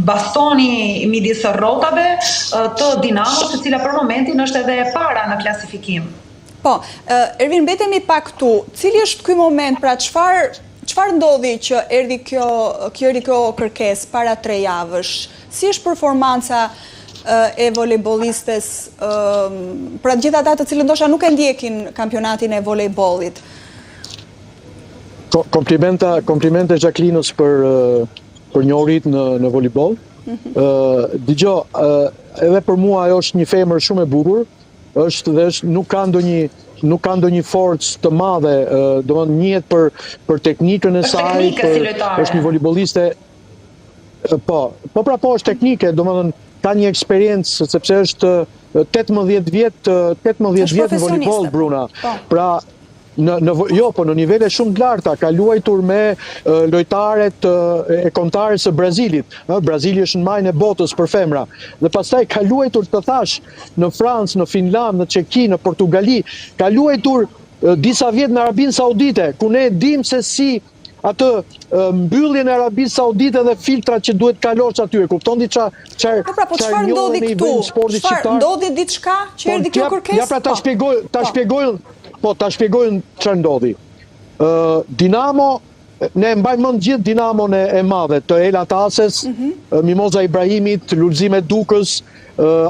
bastoni midis rrotave të Dinamos, e cila për momentin është edhe e para në klasifikim. Po, Ervin, mbetemi pak këtu. Cili është ky moment, pra çfarë ndodhi që erdhi kjo kërkesë para 3 javësh? Si është performanca e volejbollistes, pra gjithë ata të cilët ndoshta nuk e ndjekin kampionatin e volejbollit? Komplimente Jacquelinës për njohuritë në volejboll. Dëgjoj, edhe për mua ajo është një femër shumë e bukur, nuk ka ndonjë forcë të madhe, domethënë njihet për teknikën e saj, është një volejbolliste. Po është teknike, domethënë ka një eksperiencë sepse është 18 vjet në volejboll, Bruna. Pra në nivele shumë të larta, ka luajtur me lojtaret e kombëtares së Brazilit. Brazili është në majën e botës për femra. Dhe pastaj ka luajtur, të thash, në Francë, në Finland, në Çeki, në Portugali, ka luajtur disa vjet në Arabinë Saudite, ku ne dim se si atë mbylljen e Arabisë Saudite dhe filtrat që duhet kalosh aty. Kupton ti çfarë ndodhi këtu? Çfarë ndodhi diçka që erdhi kjo kërkesë? Ja pra ta shpjegoj çfarë ndodhi. Dinamo, ne mbajmë mend gjithë Dinamon e madhe, të Ela Tases, Mimoza Ibrahimit, Lulzime Dukës,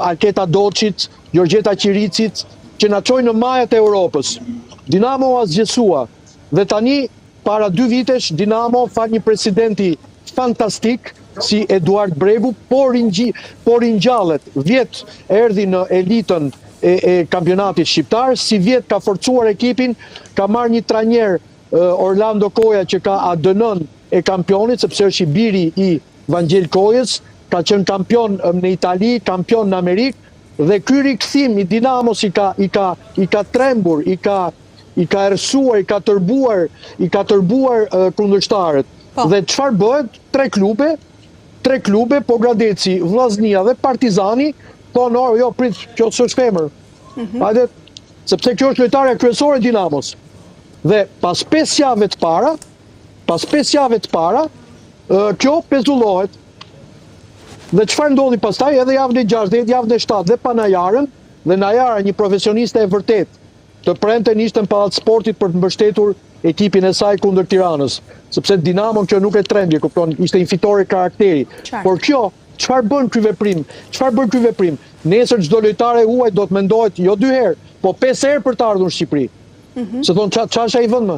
Alketa Doçit, Jorgjeta Qiricit, që na çojnë në majat e Europës. Dinamo u asgjësua dhe tani para 2 vitesh Dinamo fal një presidenti fantastik si Eduard Bregu, por ringjallet. Vjet erdhi në elitën e kampionatit shqiptar, si vjet ka forcuar ekipin, ka marrë një trajner Orlando Koja që ka ADN-n e kampionit, sepse është i biri i Vangel Kojës, ka qenë kampion në Itali, kampion në Amerikë, dhe ky rikthim i Dinamos i ka trembur, i ka errësuar, i ka tërbuar kundërshtarët. Dhe çfarë bëhet? 3 klube, po Gradeci, Vllaznia dhe Partizani, po jo, prit, kjo s'është femër. Hajde, sepse kjo është lojtarja kryesore e Dinamos. Dhe pas 5 javë të para, kjo pezullohet. Dhe çfarë ndodhi pastaj? Edhe javën e 6, edhe javën e 7, dhe pa Najarën, dhe Najara, një profesioniste e vërtet, të premten ishte në Pallat Sportit për të mbështetur ekipin e saj kundër Tiranës, sepse Dinamo kjo nuk e trembje, kupton, ishte një fitore karakteri. Por kjo, çfarë bën ky veprim? Nesër çdo lojtare huaj do të mendohet jo 2 herë, po 5 herë për të ardhur në Shqipëri. Se thon çfarë ai vend më?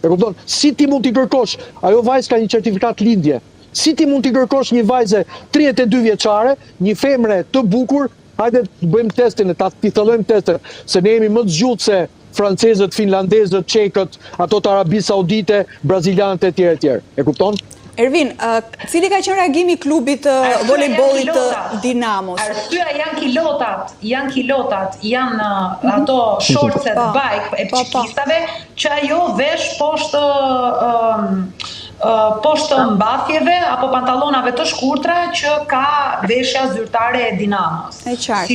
E kupton? Si ti mund t'i kërkosh? Ajo vajzë ka një certifikat lindje. Si ti mund t'i kërkosh një vajze 32 vjeçare, një femre të bukur? Hajde të bëjmë testin, t'i thellojmë testin, se ne jemi më të zgjuar se francezët, finlandezët, çekët, ato të Arabisë Saudite, brazilianët e tjerë. E kupton? Ervin, cili ka qenë reagimi i klubit volejbollit të Dinamos? Arsyeja janë kilotat, janë ato shortset bike e çikistave që ajo vesh poshtë mbathjeve apo pantallonave të shkurtra që ka veshja zyrtare e Dinamos. E qartë.